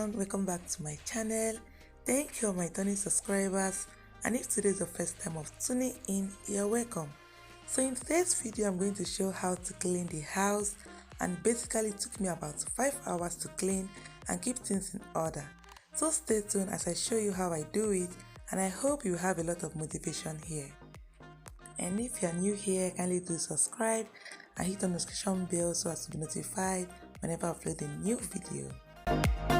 everyone, welcome back to my channel. Thank you all my returning subscribers, and if today is the first time of tuning in, you're welcome. So in today's video I'm going to show how to clean the house, and basically it took me about 5 hours to clean and keep things in order. So stay tuned as I show you how I do it, and I hope you have a lot of motivation here. And if you are new here, kindly do subscribe and hit on the notification bell so as to be notified whenever I upload a new video.